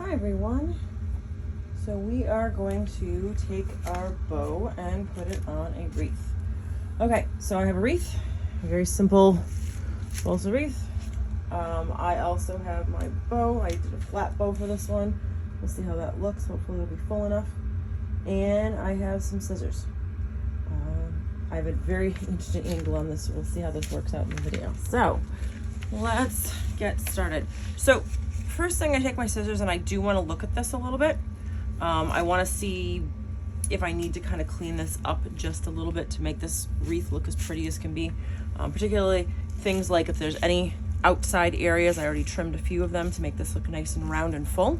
Hi everyone. So we are going to take our bow and put it on a wreath. Okay, so I have a wreath, a very simple balsa wreath. I also have my bow. I did a flat bow for this one. We'll see how that looks. Hopefully it'll be full enough. And I have some scissors. I have a very interesting angle on this, so we'll see how this works out in the video. So let's get started. So first thing, I take my scissors and I do want to look at this a little bit. I want to see if I need to kind of clean this up just a little bit to make this wreath look as pretty as can be. Particularly things like if there's any outside areas, I already trimmed a few of them to make this look nice and round and full.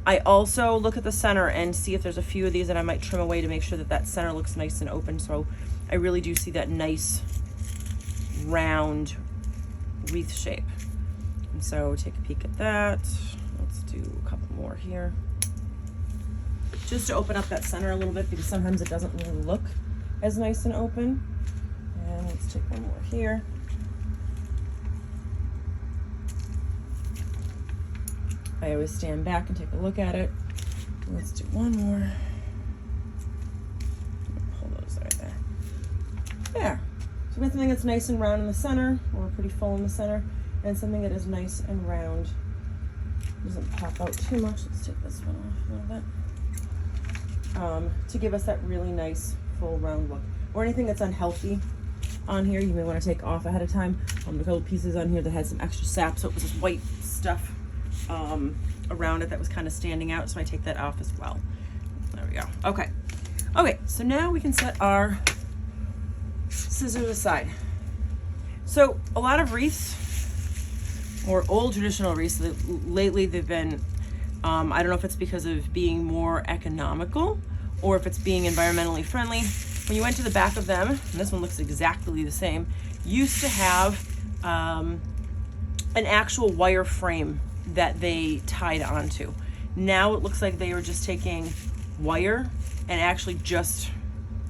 I also look at the center and see if there's a few of these that I might trim away to make sure that that center looks nice and open. So I really do see that nice round wreath shape. And so take a peek at that. Let's do a couple more here. Just to open up that center a little bit because sometimes it doesn't really look as nice and open. And let's take one more here. I always stand back and take a look at it. Let's do one more. Pull those right there. There. So we have something that's nice and round in the center, or pretty full in the center, and something that is nice and round. Doesn't pop out too much. Let's take this one off a little bit. To give us that really nice full round look. Or anything that's unhealthy on here, you may want to take off ahead of time. A couple pieces on here that had some extra sap, so it was this white stuff around it that was kind of standing out, so I take that off as well. There we go. Okay, so now we can set our scissors aside. So a lot of wreaths, or old traditional wreaths, lately they've been, I don't know if it's because of being more economical or if it's being environmentally friendly. When you went to the back of them, and this one looks exactly the same, used to have an actual wire frame that they tied onto. Now it looks like they were just taking wire and actually just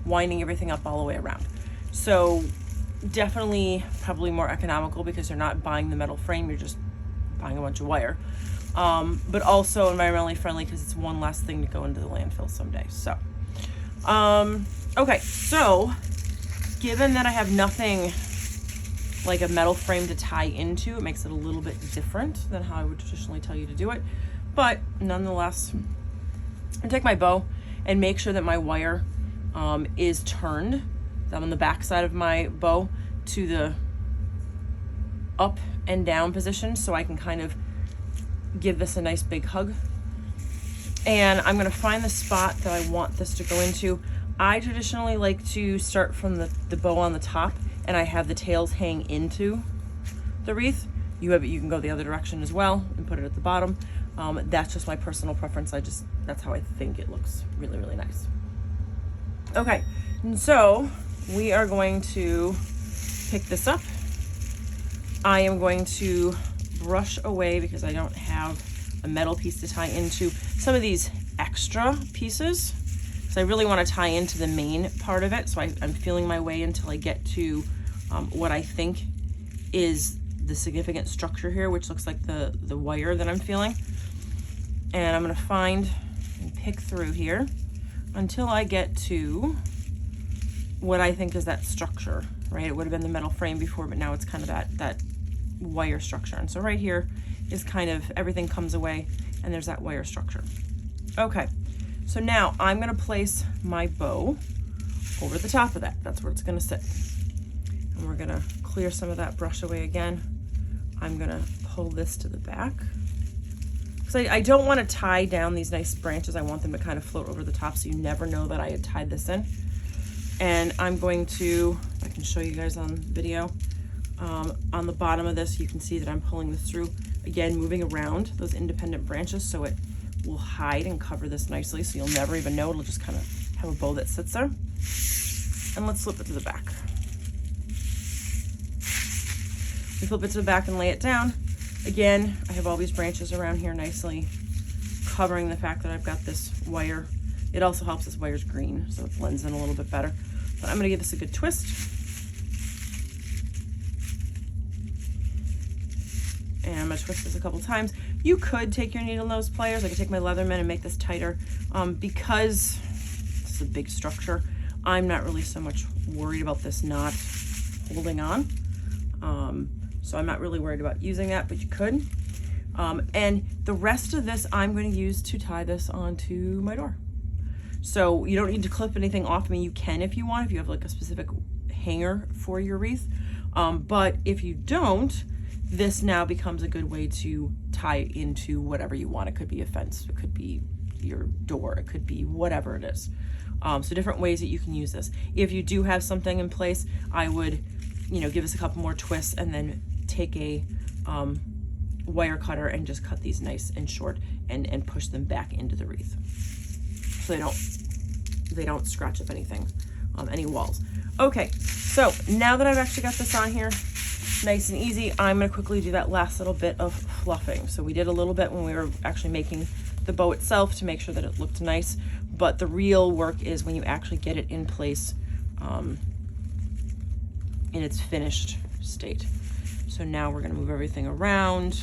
winding everything up all the way around. So definitely probably more economical because you're not buying the metal frame, you're just buying a bunch of wire. But also environmentally friendly because it's one less thing to go into the landfill someday. So, okay, so given that I have nothing like a metal frame to tie into, it makes it a little bit different than how I would traditionally tell you to do it. But nonetheless, I take my bow and make sure that my wire is turned. I'm on the back side of my bow to the up and down position so I can kind of give this a nice big hug. And I'm gonna find the spot that I want this to go into. I traditionally like to start from the bow on the top, and I have the tails hang into the wreath. You can go the other direction as well and put it at the bottom. That's just my personal preference. That's how I think it looks really, really nice. Okay, and so we are going to pick this up. I am going to brush away because I don't have a metal piece to tie into some of these extra pieces. So I really want to tie into the main part of it. So I'm feeling my way until I get to what I think is the significant structure here, which looks like the wire that I'm feeling. And I'm going to find and pick through here until I get to what I think is that structure, right? It would have been the metal frame before, but now it's kind of that wire structure. And so right here is kind of everything comes away and there's that wire structure. Okay, so now I'm gonna place my bow over the top of that. That's where it's gonna sit. And we're gonna clear some of that brush away again. I'm gonna pull this to the back. So I don't wanna tie down these nice branches. I want them to kind of float over the top so you never know that I had tied this in. And I'm going to, I can show you guys on video, on the bottom of this, you can see that I'm pulling this through, again, moving around those independent branches so it will hide and cover this nicely so you'll never even know. It'll just kind of have a bow that sits there. And let's flip it to the back. We flip it to the back and lay it down. Again, I have all these branches around here nicely covering the fact that I've got this wire. It also helps this wire's green, so it blends in a little bit better. But I'm gonna give this a good twist. And I'm gonna twist this a couple times. You could take your needle nose pliers. I could take my Leatherman and make this tighter. Because this is a big structure, I'm not really so much worried about this not holding on. So I'm not really worried about using that, but you could. And the rest of this I'm going to use to tie this onto my door. So you don't need to clip anything off. I mean, you can if you want, if you have like a specific hanger for your wreath. But if you don't, this now becomes a good way to tie into whatever you want. It could be a fence, it could be your door, it could be whatever it is. So different ways that you can use this. If you do have something in place, I would, you know, give us a couple more twists and then take a wire cutter and just cut these nice and short and push them back into the wreath, so they don't scratch up anything, any walls. Okay, so now that I've actually got this on here, nice and easy, I'm gonna quickly do that last little bit of fluffing. So we did a little bit when we were actually making the bow itself to make sure that it looked nice, but the real work is when you actually get it in place in its finished state. So now we're gonna move everything around.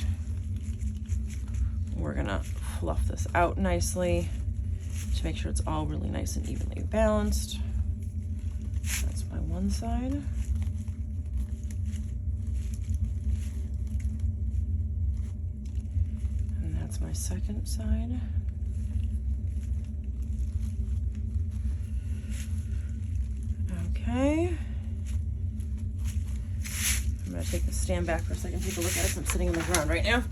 We're gonna fluff this out nicely to make sure it's all really nice and evenly balanced. That's my one side. And that's my second side. Okay. I'm gonna take the stand back for a second, take a look at it. I'm sitting on the ground right now.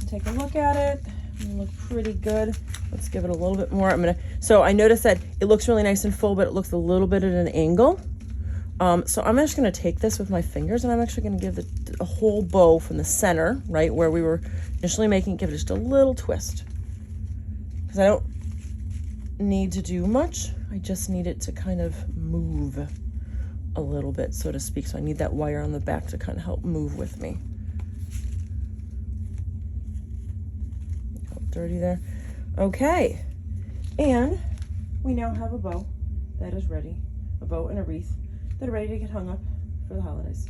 Take a look at it. It'll look pretty good. Let's give it a little bit more. So I noticed that it looks really nice and full, but it looks a little bit at an angle. So I'm just gonna take this with my fingers and I'm actually gonna give the whole bow from the center, right where we were initially making, give it just a little twist. Because I don't need to do much. I just need it to kind of move a little bit, so to speak. So I need that wire on the back to kind of help move with me. Dirty there. Okay, and we now have a bow that is ready, a bow and a wreath that are ready to get hung up for the holidays.